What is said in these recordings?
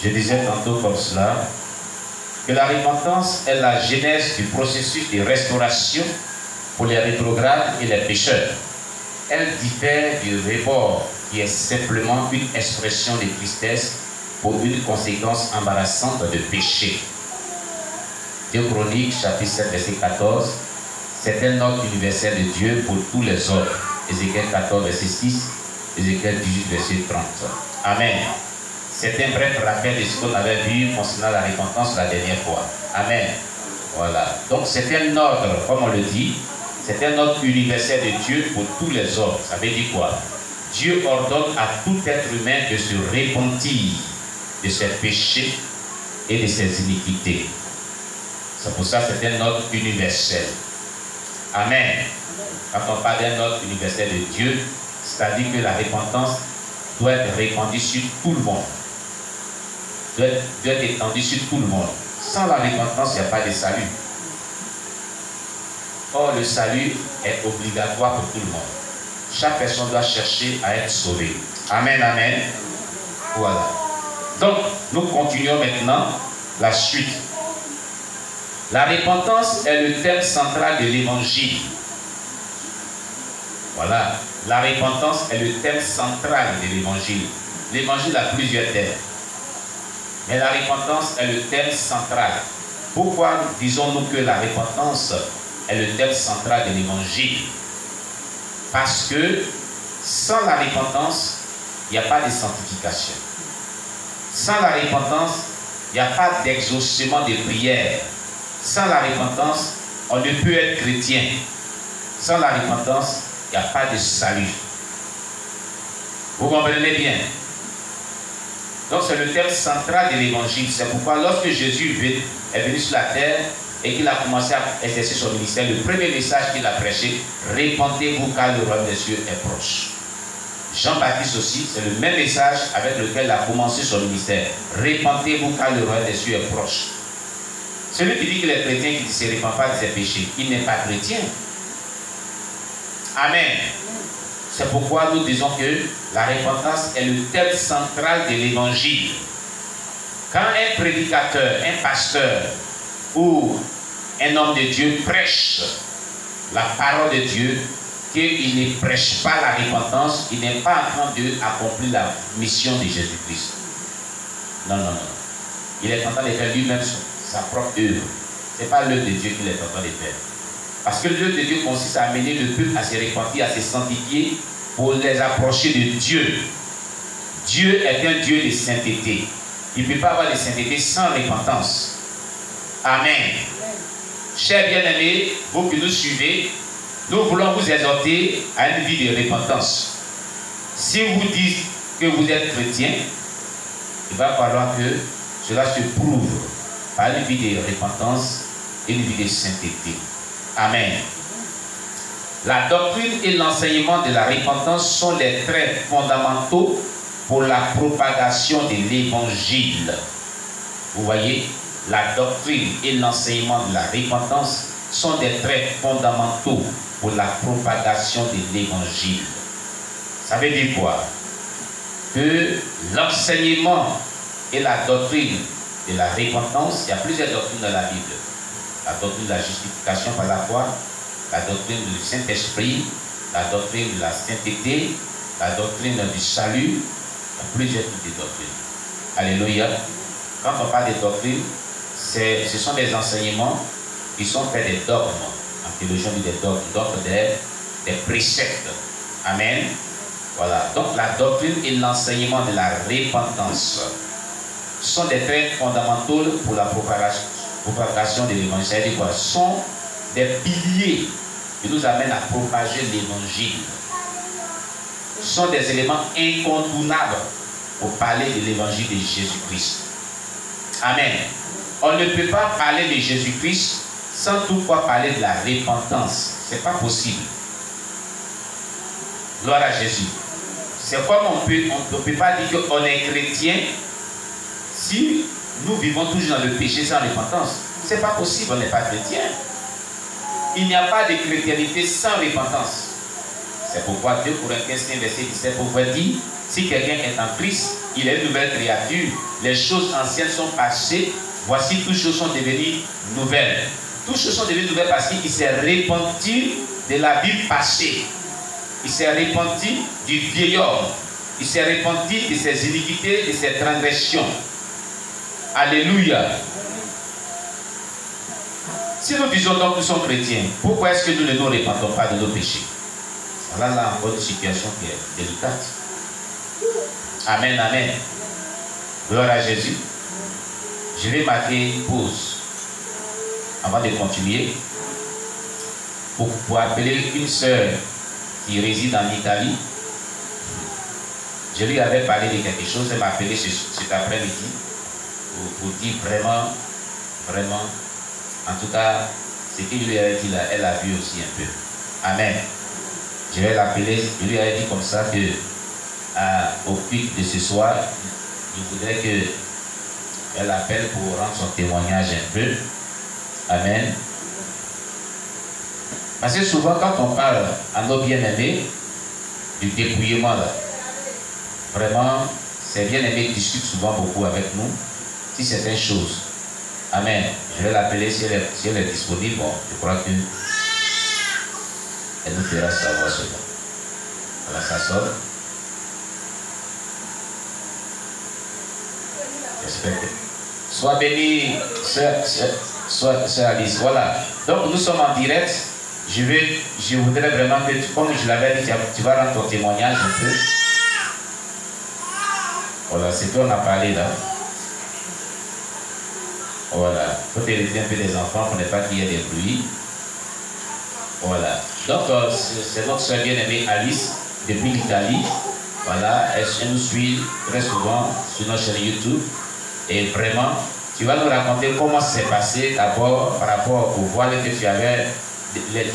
Je disais tantôt comme cela que la repentance est la genèse du processus de restauration pour les rétrogrades et les pécheurs. Elle diffère du rebord qui est simplement une expression de tristesse pour une conséquence embarrassante de péché. 2 Chroniques, chapitre 7, verset 14, c'est un ordre universel de Dieu pour tous les hommes. Ézéchiel 14, verset 6, Ézéchiel 18, verset 30. Amen. C'est un bref rappel de ce qu'on avait vu concernant la repentance la dernière fois. Amen. Voilà. Donc c'est un ordre, comme on le dit, c'est un ordre universel de Dieu pour tous les hommes. Ça veut dire quoi? Dieu ordonne à tout être humain de se repentir de ses péchés et de ses iniquités. C'est pour ça que c'est un ordre universel. Amen. Quand on parle d'un ordre universel de Dieu, c'est-à-dire que la repentance doit être répandue sur tout le monde. Doit être étendue sur tout le monde. Sans la repentance, il n'y a pas de salut. Or, le salut est obligatoire pour tout le monde. Chaque personne doit chercher à être sauvée. Amen, amen. Voilà. Donc, nous continuons maintenant la suite. La repentance est le thème central de l'évangile. Voilà. La repentance est le thème central de l'évangile. L'évangile a plusieurs thèmes. Mais la repentance est le thème central. Pourquoi disons-nous que la repentance est le thème central de l'évangile? Parce que sans la repentance, il n'y a pas de sanctification. Sans la repentance, il n'y a pas d'exaucement de prière. Sans la repentance, on ne peut être chrétien. Sans la repentance, il n'y a pas de salut. Vous comprenez bien? Donc c'est le thème central de l'évangile. C'est pourquoi lorsque Jésus est venu sur la terre et qu'il a commencé à exercer son ministère, le premier message qu'il a prêché, répentez-vous car le royaume des cieux est proche. Jean-Baptiste aussi, c'est le même message avec lequel il a commencé son ministère. Répentez-vous car le royaume des cieux est proche. Celui qui dit qu'il est chrétien, qui ne se répand pas de ses péchés, il n'est pas chrétien. Amen. C'est pourquoi nous disons que la repentance est le thème central de l'évangile. Quand un prédicateur, un pasteur ou un homme de Dieu prêche la parole de Dieu, qu'il ne prêche pas la repentance, il n'est pas en train d'accomplir la mission de Jésus-Christ. Non, non, non. Il est en train de faire lui-même sa propre œuvre. Ce n'est pas l'œuvre de Dieu qu'il est en train de faire. Parce que l'œuvre de Dieu consiste à amener le peuple à se repentir, à se sanctifier pour les approcher de Dieu. Dieu est un Dieu de sainteté. Il ne peut pas avoir de sainteté sans repentance. Amen. Chers bien-aimés, vous qui nous suivez, nous voulons vous exhorter à une vie de repentance. Si vous dites que vous êtes chrétien, il va falloir que cela se prouve par une vie de repentance et une vie de sainteté. Amen. La doctrine et l'enseignement de la repentance sont les traits fondamentaux pour la propagation de l'évangile. Vous voyez, la doctrine et l'enseignement de la repentance sont des traits fondamentaux pour la propagation de l'évangile. Ça veut dire quoi? Que l'enseignement et la doctrine de la repentance, il y a plusieurs doctrines dans la Bible. La doctrine de la justification par la foi, la doctrine du Saint-Esprit, la doctrine de la sainteté, la doctrine du salut, il y a plusieurs types de doctrines. Alléluia. Quand on parle de doctrine, ce sont des enseignements qui sont faits des dogmes. En théologie, on dit des dogmes, donc des préceptes. Amen. Voilà. Donc la doctrine et l'enseignement de la repentance sont des traits fondamentaux pour la propagation de l'évangile. C'est-à-dire quoi? Sont des piliers qui nous amènent à propager l'évangile. Sont des éléments incontournables pour parler de l'évangile de Jésus-Christ. Amen. On ne peut pas parler de Jésus-Christ sans toutefois parler de la repentance. Ce n'est pas possible. Gloire à Jésus. C'est comme on ne peut pas dire qu'on est chrétien si nous vivons toujours dans le péché sans repentance. Ce n'est pas possible, on n'est pas chrétien. Il n'y a pas de chrétienté sans repentance. C'est pourquoi 2 Corinthiens 5, verset 17 pour vous dire, si quelqu'un est en Christ, il est une nouvelle créature. Les choses anciennes sont passées, voici toutes choses sont devenues nouvelles. Toutes choses sont devenues nouvelles parce qu'il s'est repenti de la vie passée. Il s'est repenti du vieil homme. Il s'est repenti de ses iniquités, de ses transgressions. Alléluia. Si nous disons donc que nous sommes chrétiens, pourquoi est-ce que nous ne nous repentons pas de nos péchés? Voilà là encore une situation qui est délicate. Amen, amen. Gloire à Jésus. Je vais marquer une pause avant de continuer pour appeler une sœur qui réside en Italie. Je lui avais parlé de quelque chose, elle m'a appelé cet après-midi pour dire vraiment, en tout cas, ce qu'il lui avait dit là, elle a vu aussi un peu. Amen. Je vais l'appeler, je lui avais dit comme ça que au pic de ce soir, je voudrais qu'elle appelle pour rendre son témoignage un peu. Amen. Parce que souvent, quand on parle à nos bien-aimés du dépouillement, là, vraiment, ces bien-aimés discutent souvent beaucoup avec nous si certaines choses. Amen. Je vais l'appeler si elle est disponible. Bon, je crois que elle nous fera savoir cela. Voilà, ça sonne. J'espère que. Sois béni, sœur Alice. Voilà. Donc, nous sommes en direct. Je voudrais vraiment que, comme je l'avais dit, tu vas rendre ton témoignage un peu. Voilà, c'est qu'on a parlé là. Voilà. Il faut t'élever un peu des enfants pour ne pas qu'il y ait des bruits. Voilà. Donc, c'est notre soeur bien-aimée Alice, depuis l'Italie. Voilà, elle nous suit très souvent sur notre chaîne YouTube. Et vraiment, tu vas nous raconter comment ça s'est passé d'abord par rapport au voile que tu avais,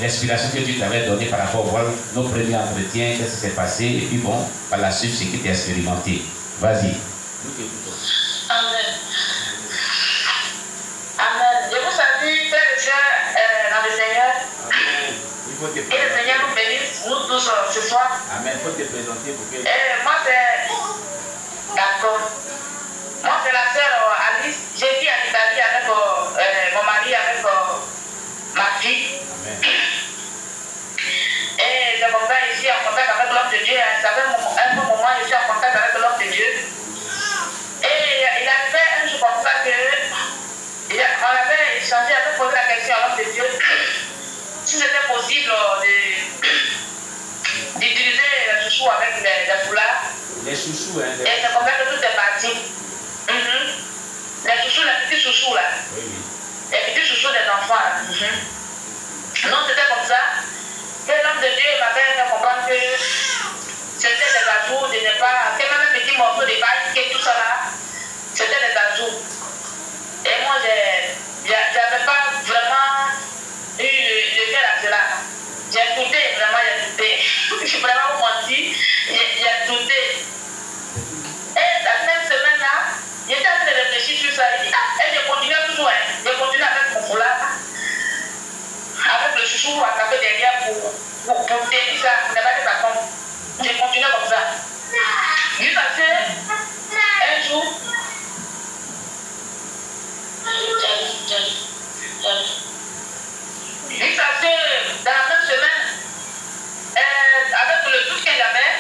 l'inspiration que tu t'avais donnée par rapport au voile, nos premiers entretiens, qu'est-ce qui s'est passé, et puis bon, par la suite, ce qui t'est expérimenté. Vas-y. Amen. Amen. Je vous salue, frères et sœurs, dans le Seigneur. Amen. Il faut te présenter. Et le Seigneur nous bénisse, nous tous ce soir. Amen. Il faut te présenter pour que. Moi, c'est. D'accord. Moi, c'est la sœur Alice. J'ai dit en Italie avec mon mari, avec ma fille. Amen. Et c'est comme ça, ici, en contact avec l'homme de Dieu. Ça fait un bon moment, je suis en contact avec l'homme de Dieu. Et il a fait un jour comme ça que. On avait échangé, on avait posé la question à l'homme de Dieu si c'était possible d'utiliser les chouchous avec les foulards. Les chouchous, hein. Et c'est comme ça que tout est parti. Les chouchous, les petits chouchous là. Oui, oui. Les petits chouchous des enfants là. Non, c'était comme ça. Que l'homme de Dieu m'avait fait comprendre que c'était des ajouts de ne pas. Que même un petit morceau de paille, que tout ça là, c'était des ajouts. Et moi, j'avais pas vraiment eu le cœur à cela. J'ai douté, vraiment, j'ai douté. Je suis vraiment menti, j'ai douté. Et cette même semaine-là, j'étais en train de réfléchir sur ça. Et je continuais toujours, je continuais avec mon foulard, avec le chouchou attaqué derrière pour tenir ça, pour ne pas que ça tombe. Je continuais comme ça. Jusqu'à ce un jour, jusqu'à ce, dans la même semaine, avec le doute que j'avais,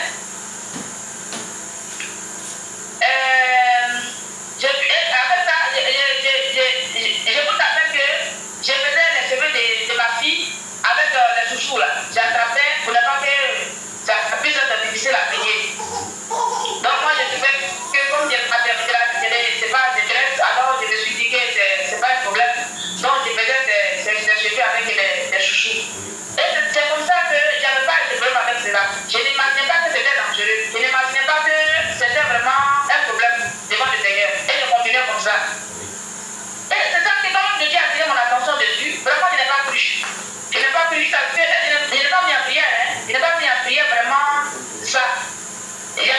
avec ça, je vous rappelle que je faisais les cheveux de ma fille avec les chouchous là. J'attrapais pour ne pas que ça puisse être difficile à payer. Donc moi je trouvais que comme je c'est pas de graisse, alors je me suis dit que c'est pas un problème. Donc je faisais ces cheveux avec les chouchous. Et c'est comme ça que j'avais pas de problème avec cela. Je n'imaginais pas que c'était dangereux. Je n'imaginais pas que c'était vraiment un problème devant le Seigneur. Et je continuais comme ça. Et c'est ça que quand Dieu a attiré mon attention dessus, vraiment je n'ai pas cru. Je n'ai pas cru ça. Je n'ai pas mis en prière. Je n'ai pas mis en prière vraiment ça. Et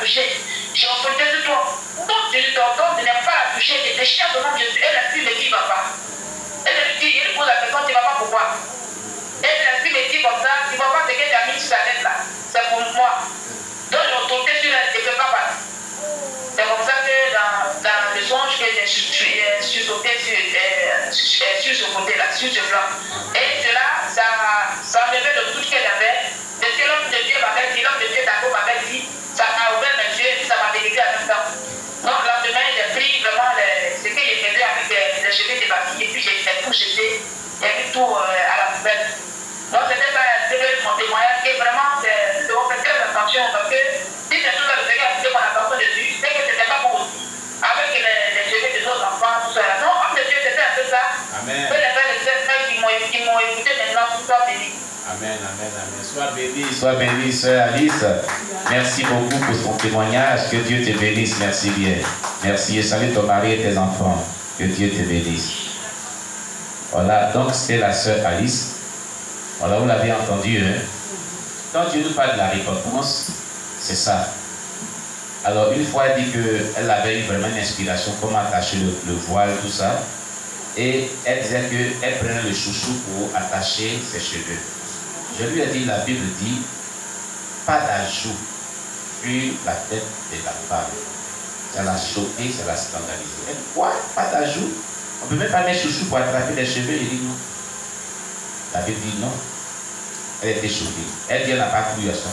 toucher. J'ai autorité sur toi. Donc Jésus t'ordonne de ne pas la toucher, de déchirer au nom de Jésus. Et l'esprit me dit, papa. Et l'esprit, il pose la question, tu ne vas pas pourquoi. Et l'esprit me dit comme ça, tu ne vas pas ce que tu as mis sur sa tête là. C'est pour moi. Donc j'ai autorité sur elle, je ne peux pas passer. C'est comme ça que dans le songe que j'ai sursauté sur ce côté-là, sur ce plan. Et cela, ça enlevait le doute que j'avais. De ce que l'homme de Dieu m'avait dit, l'homme de Dieu d'abord m'avait dit, ça m'a ouvert mes yeux et puis ça m'a délivré en même temps. Donc le lendemain, j'ai pris vraiment ce que j'ai fait avec les cheveux de ma fille et puis j'ai tout jeté, j'ai mis tout à la poubelle. Donc c'était ça, c'était mon témoignage que vraiment, on fait très attention parce que si c'est tout ça, le Seigneur a dit qu'on a besoin de Dieu, c'est que ce n'était pas pour aussi. Avec les cheveux des autres enfants, tout ça. Non, homme de Dieu, c'était un peu ça. Amen. Mais les frères et sœurs qui m'ont écouté maintenant, tout ça béni. Amen, amen, amen. Sois bénie, sœur Alice. Merci beaucoup pour ton témoignage. Que Dieu te bénisse. Merci bien. Merci et salue ton mari et tes enfants. Que Dieu te bénisse. Voilà, donc c'est la sœur Alice. Voilà, vous l'avez entendu. Hein? Quand Dieu nous parle de la repentance, c'est ça. Alors, une fois, elle dit qu'elle avait eu vraiment une inspiration, comment attacher le voile, tout ça. Et elle disait qu'elle prenait le chouchou pour attacher ses cheveux. Je lui ai dit, la Bible dit, pas d'ajout sur la tête de la femme. Ça l'a choqué, ça l'a scandalisé. Elle dit, quoi? Pas d'ajout? On ne peut même pas mettre chouchou pour attraper les cheveux. Il dit non. La Bible dit non. Elle était choquée. Elle dit, elle n'a pas cru à ça.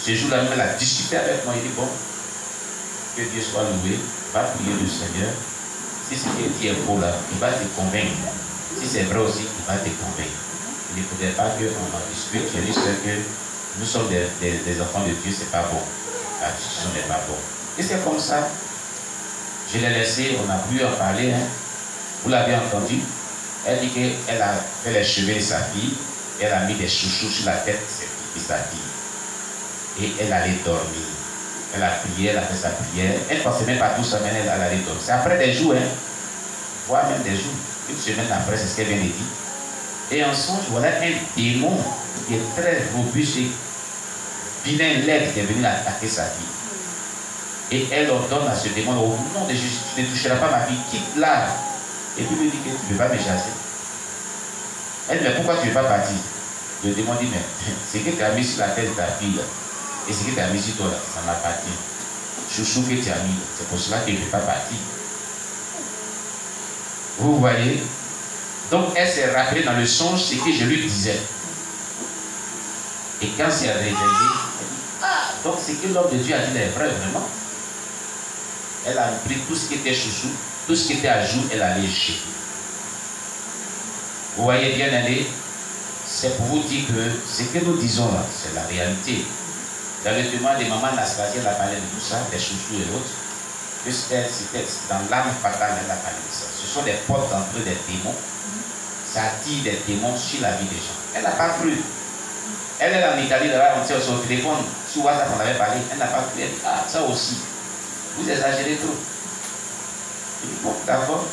Ce jour-là, elle a discuté avec moi. Il dit, bon, que Dieu soit loué, va prier le Seigneur. Si ce qu'il dit est faux là, il va te convaincre. Si c'est vrai aussi, il va te convaincre. Il ne faudrait pas qu'on en discute. Je lui sais que nous sommes des enfants de Dieu, c'est pas bon. La discussion n'est pas bonne. Et c'est comme ça. Je l'ai laissé, on a pu en parler. Hein. Vous l'avez entendu. Elle dit qu'elle a fait les cheveux de sa fille. Elle a mis des chouchous sur la tête de sa fille. Et elle allait dormir. Elle a prié, elle a fait sa prière. Elle ne pensait même pas tout ça, mais elle allait dormir. C'est après des jours, hein. Voire même des jours. Une semaine après, c'est ce qu'elle vient de dire. Et en songe, voilà un démon qui est très robuste et vilain, laid, qui est venu attaquer sa fille. Et elle ordonne à ce démon, au nom de Jésus, tu ne toucheras pas ma fille, quitte-la. Et puis lui dit que tu ne veux pas me chasser. Elle dit, mais pourquoi tu ne veux pas partir? Le démon dit, mais ce que tu as mis sur la tête de ta fille, et ce que tu as mis sur toi, ça m'appartient. Chouchou que tu as mis, c'est pour cela que je ne vais pas partir. Vous voyez? Donc elle s'est rappelée dans le songe ce que je lui disais. Et quand c'est réveillée, elle dit, ah, donc ce que l'homme de Dieu a dit est vrai, vraiment. Elle a pris tout ce qui était chouchou, tout ce qui était à jour, elle a léché. Vous voyez bien, allez, c'est pour vous dire que ce que nous disons là, c'est la réalité. Dans le témoin de maman Anastasia, elle a parlé de tout ça, des chouchous et l'autre. C'était dans l'âme fatale, elle a parlé de ça. Ce sont des portes d'entrée des démons. Ça attire des démons sur la vie des gens. Elle n'a pas cru. Elle est en Italie, là, on tient son téléphone, sur WhatsApp, on avait parlé. Elle n'a pas cru. Elle dit, ah, ça aussi. Vous exagérez trop. Je dis, bon, d'accord.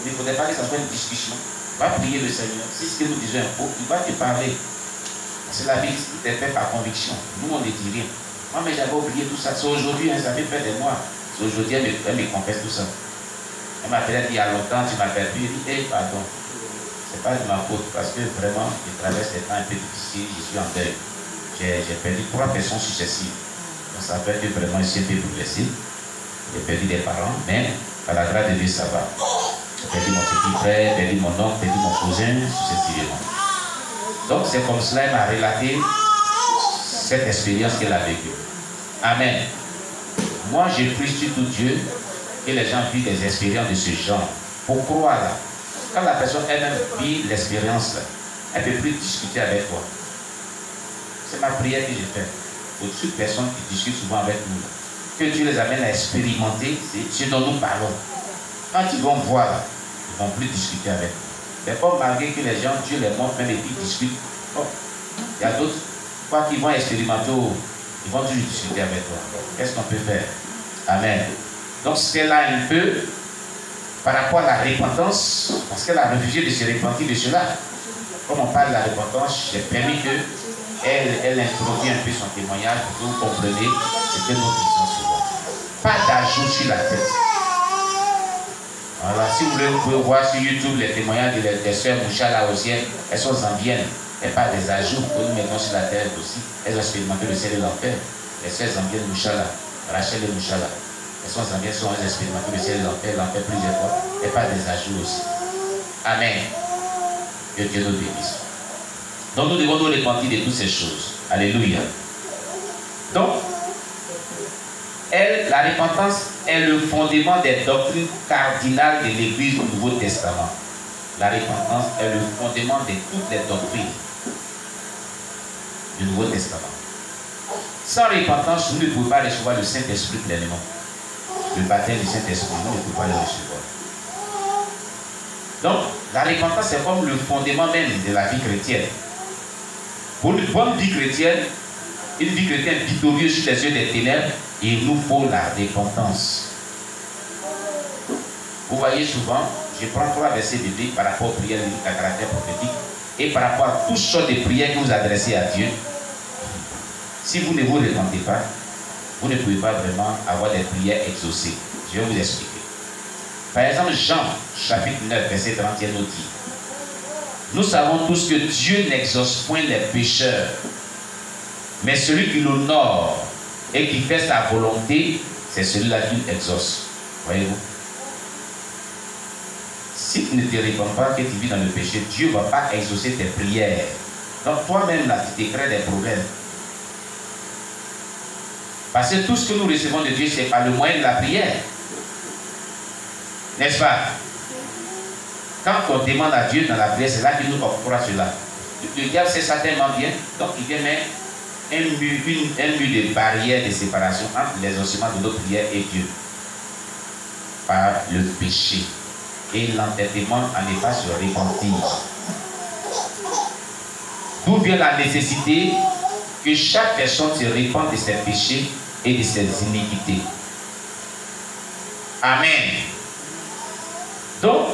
Il ne faudrait pas que ça soit une discussion. Va prier le Seigneur. Si ce que nous disons est faux, il va te parler. C'est la vie qui est faite par conviction. Nous, on ne dit rien. Moi, mais j'avais oublié tout ça. C'est aujourd'hui, hein, ça fait près de mois. C'est aujourd'hui, elle me confesse tout ça. Elle m'a dit, il y a longtemps, tu m'as perdu. Elle dit, hey, pardon. C'est pas de ma faute, parce que vraiment, je traverse des temps un peu difficiles, je suis en deuil. J'ai perdu 3 personnes successives. Donc ça fait que vraiment, je suis un peu progressé. J'ai perdu des parents, mais par la grâce de Dieu, ça va. J'ai perdu mon petit frère, perdu mon oncle, perdu mon cousin, successivement. Donc c'est comme cela, elle m'a relaté cette expérience qu'elle a vécue. Amen. Moi, je prie sur tout Dieu que les gens vivent des expériences de ce genre. Pour croire là. Quand la personne elle-même vit l'expérience, elle ne peut plus discuter avec toi. C'est ma prière que j'ai faite. Pour toutes les personnes qui discutent souvent avec nous, que Dieu les amène à expérimenter ce dont nous parlons. Quand ils vont voir, ils ne vont plus discuter avec nous. Mais pas malgré que les gens, Dieu les montre même et puis discutent. Bon, il y a d'autres, quoi qu'ils vont expérimenter, ils vont toujours discuter avec toi. Qu'est-ce qu'on peut faire? Amen. Donc c'est là un peu par rapport à la repentance, parce qu'elle a refusé de se repentir de cela. Comme on parle de la repentance, j'ai permis qu'elle elle introduit un peu son témoignage pour que vous compreniez ce que nous disons souvent. Pas d'ajout sur la tête. Voilà, si vous voulez, vous pouvez voir sur YouTube les témoignages des sœurs Mouchala aussi. Elles sont zambiennes, et pas des ajouts que nous mettons sur la tête aussi. Elles ont expérimenté le ciel et l'enfer. Les sœurs zambiennes Mouchala, Rachel et Mouchala. Elles sont zambiennes, elles ont expérimenté le ciel et l'enfer plusieurs fois, et pas des ajouts aussi. Amen. Que Dieu nous bénisse. Donc nous devons nous repentir de toutes ces choses. Alléluia. Donc, la repentance est le fondement des doctrines cardinales de l'Église du Nouveau Testament. La repentance est le fondement de toutes les doctrines du Nouveau Testament. Sans repentance, vous ne pouvez pas recevoir le Saint-Esprit pleinement. Le baptême du Saint-Esprit, vous ne pouvez pas le recevoir. Donc, la repentance est comme le fondement même de la vie chrétienne. Pour une bonne vie chrétienne victorieuse sur les yeux des ténèbres, il nous faut la repentance. Vous voyez souvent, je prends 3 versets bibliques par rapport aux prières à caractère prophétique et par rapport à toutes sortes de prières que vous adressez à Dieu. Si vous ne vous repentez pas, vous ne pouvez pas vraiment avoir des prières exaucées. Je vais vous expliquer. Par exemple, Jean, chapitre 9, verset 31 nous dit: nous savons tous que Dieu n'exauce point les pécheurs, mais celui qui l'honore et qui fait sa volonté, c'est celui-là qui exauce. Voyez-vous? Si tu ne te réponds pas, que tu vis dans le péché, Dieu ne va pas exaucer tes prières. Donc toi-même là, tu te crées des problèmes. Parce que tout ce que nous recevons de Dieu, c'est par le moyen de la prière. N'est-ce pas? Quand on demande à Dieu dans la prière, c'est là qu'il nous octroie cela. Le diable sait ça tellement bien, donc il vient mettre un mur de barrière de séparation entre les ossements de nos prières et Dieu. Par le péché. Et l'entêtement en n'est pas se repentir. D'où vient la nécessité que chaque personne se répande de ses péchés et de ses iniquités. Amen. Donc,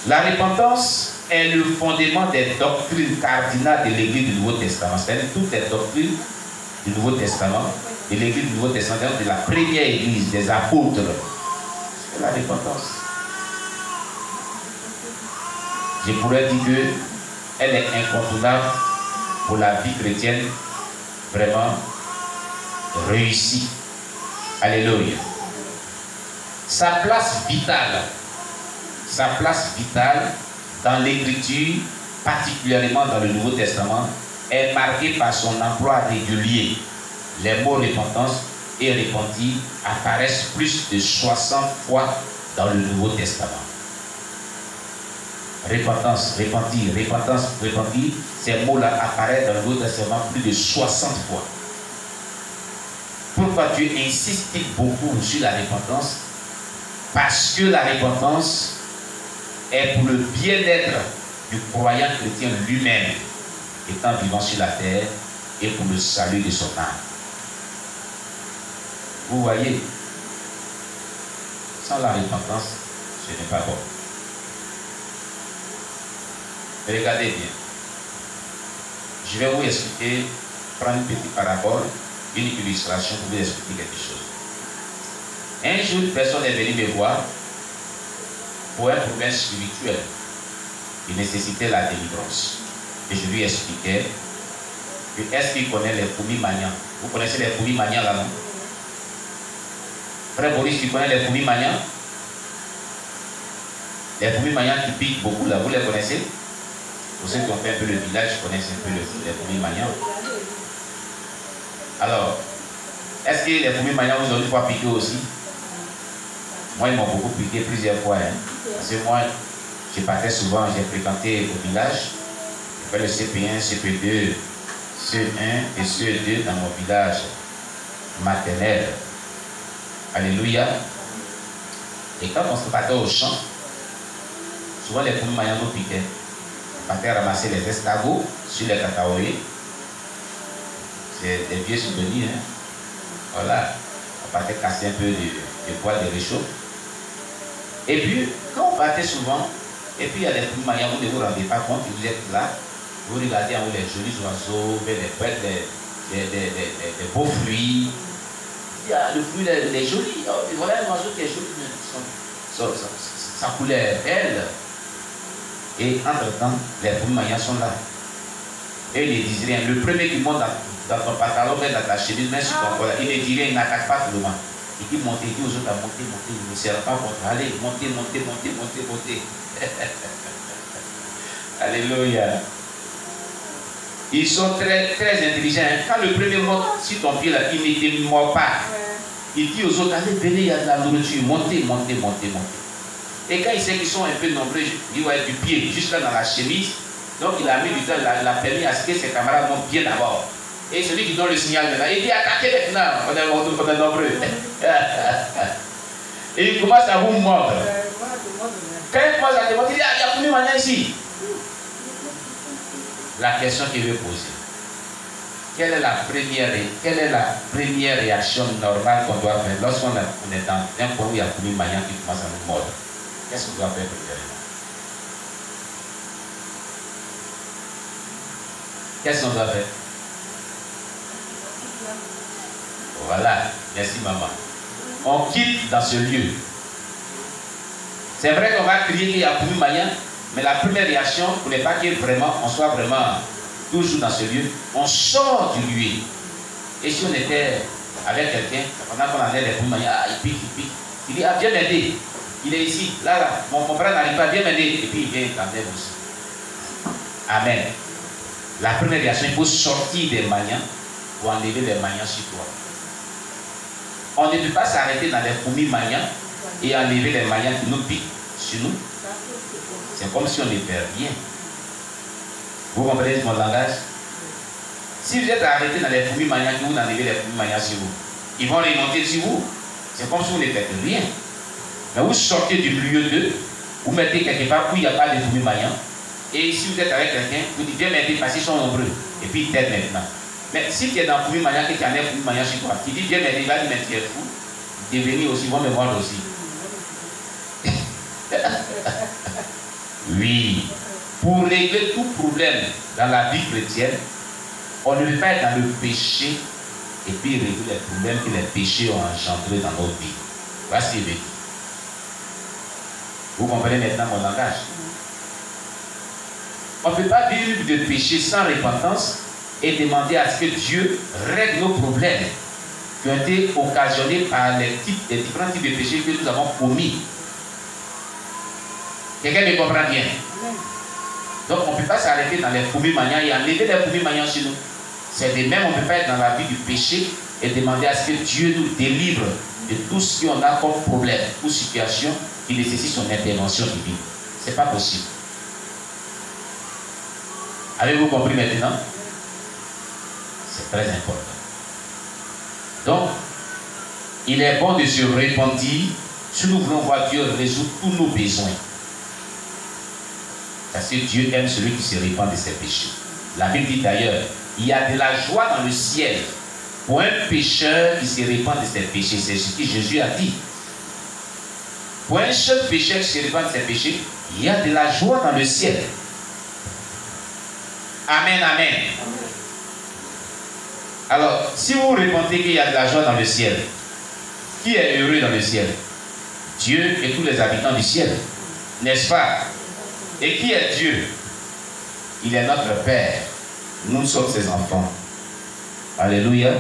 la repentance est le fondement des doctrines cardinales de l'Église du Nouveau Testament. C'est-à-dire toutes les doctrines du Nouveau Testament, de l'Église du Nouveau Testament, de la première Église, des apôtres. C'est la repentance. Je pourrais dire qu'elle est incontournable pour la vie chrétienne vraiment réussie. Alléluia. Sa place vitale dans l'écriture, particulièrement dans le Nouveau Testament, est marquée par son emploi régulier. Les mots repentance et repentir apparaissent plus de 60 fois dans le Nouveau Testament. Repentance, repentir, repentance, repentir, ces mots-là apparaissent dans le Nouveau Testament plus de 60 fois. Pourquoi Dieu insiste beaucoup sur la repentance? Parce que la repentance est pour le bien-être du croyant chrétien lui-même, étant vivant sur la terre, et pour le salut de son âme. Vous voyez, sans la repentance, ce n'est pas bon. Regardez bien. Je vais vous expliquer, prendre une petite parabole, une illustration pour vous expliquer quelque chose. Un jour, une personne est venue me voir pour un problème spirituel. Il nécessitait la délivrance. Et je lui expliquais que est-ce qu'il connaît les fourmis maniants? Vous connaissez les fourmis maniants là, non? Frère Boris, tu connais les fourmis maniants? Les fourmis maniants qui piquent beaucoup là, vous les connaissez? Pour ceux qui ont fait un peu le village, connaissent un peu les fourmis maniants. Alors, est-ce que les fourmis maniants vous ont une fois piqué aussi? Moi, ils m'ont beaucoup piqué plusieurs fois. Hein. Parce que moi, je partais souvent, j'ai fréquenté au village. J'ai fait le CP1, CP2, CE1 et CE2 dans mon village maternel. Alléluia. Et quand on se partait au champ, souvent les fourmis maniants nous piquaient. On partait ramasser les escargots sur les cacahuètes. C'est des vieux souvenirs. Hein. Voilà. On partait casser un peu de bois de réchaud. Et puis, quand on partait souvent, et puis il y a des fourmis maniants, vous ne vous rendez pas compte, vous êtes là, Vous regardez en haut les jolis oiseaux, les bêtes, des beaux fruits. Il y a le fruit, il est joli. Voilà un oiseau qui est joli. Sa couleur est belle. Et entre-temps, les fourmis sont là. Et il ne dit rien. Le premier qui monte dans ton pantalon, dans ta chemise, même sur ton collet, il ne dit rien, il n'attaque pas tout le monde. Il dit monter, il dit aux autres à monter, monter, il ne sert pas contre. Allez, montez, montez, montez, montez, montez. Alléluia. Ils sont très, très intelligents. Quand le premier monte sur ton pied, là, il ne te mord pas. Il dit aux autres, allez, venez, il y a de la nourriture, montez, montez, montez, montez. Et quand il sait qu'ils sont un peu nombreux, il va être du pied, juste là dans la chemise. Donc il a mis du temps, il a permis à ce que ses camarades montent bien d'abord. Et celui qui donne le signal maintenant, il dit attaquez maintenant, on est nombreux. Et il commence à vous mordre. Quand il commence à te mordre, il dit il y a combien maintenant ici? La question qu'il veut poser. Quelle est la première réaction normale qu'on doit faire lorsqu'on est dans un point où il y a combien de manières qui commence à nous mordre? Qu'est-ce qu'on doit faire premièrement? Qu'est-ce qu'on doit faire? Voilà, merci maman. On quitte dans ce lieu. C'est vrai qu'on va crier qu'il y a plus moyen, mais la première réaction, pour ne pas qu'on soit vraiment toujours dans ce lieu, on sort du lieu. Et si on était avec quelqu'un, pendant qu'on allait les plus moyens, il pique. Il dit, viens m'aider. Il est ici, là, mon frère n'arrive pas, viens m'aider. Et puis il vient t'aider aussi. Amen. La première réaction, il faut sortir des maniants pour enlever les maniants sur toi. On ne peut pas s'arrêter dans les fourmis maniants et enlever les maniants qui nous piquent sur nous. C'est comme si on n'était rien. Vous comprenez mon langage? Si vous êtes arrêté dans les fourmis maniants, vous enlevez les fourmis maniants sur vous, ils vont remonter sur vous. C'est comme si vous n'étiez rien. Mais vous sortez du milieu d'eux, vous mettez quelque part où il n'y a pas de fourmis maniants. Et si vous êtes avec quelqu'un, vous dites viens m'aider parce qu'ils sont nombreux. Et puis ils t'aident maintenant. Mais si tu es dans fourmi maniant, que tu en as fourmi maniant sur toi, tu dis viens m'aider, il va dire mais tu es fou. Devenir aussi, ils vont me mordre aussi. Oui. Pour régler tout problème dans la vie chrétienne, on ne peut pas être dans le péché et puis régler les problèmes que les péchés ont engendrés dans notre vie. Voici ce qu'il veut dire. Vous comprenez maintenant mon langage? On ne peut pas vivre de péché sans repentance et demander à ce que Dieu règle nos problèmes qui ont été occasionnés par les différents types de péchés que nous avons commis. Quelqu'un me comprend bien? Donc on ne peut pas s'arrêter dans les fourmis maniants et enlever les fourmis maniants chez nous. C'est de même, on ne peut pas être dans la vie du péché et demander à ce que Dieu nous délivre de tout ce qu'on a comme problème ou situation qui nécessite son intervention divine. Ce n'est pas possible. Avez-vous compris maintenant? C'est très important. Donc, il est bon de se repentir si nous voulons voir Dieu résoudre tous nos besoins. Parce que Dieu aime celui qui se repent de ses péchés. La Bible dit d'ailleurs, il y a de la joie dans le ciel pour un pécheur qui se repent de ses péchés. C'est ce que Jésus a dit. Pour un seul pécheur qui se repent de ses péchés, il y a de la joie dans le ciel. Amen, amen. Alors, si vous repentez qu'il y a de la joie dans le ciel, qui est heureux dans le ciel? Dieu et tous les habitants du ciel. N'est-ce pas? Et qui est Dieu? Il est notre Père. Nous sommes ses enfants. Alléluia.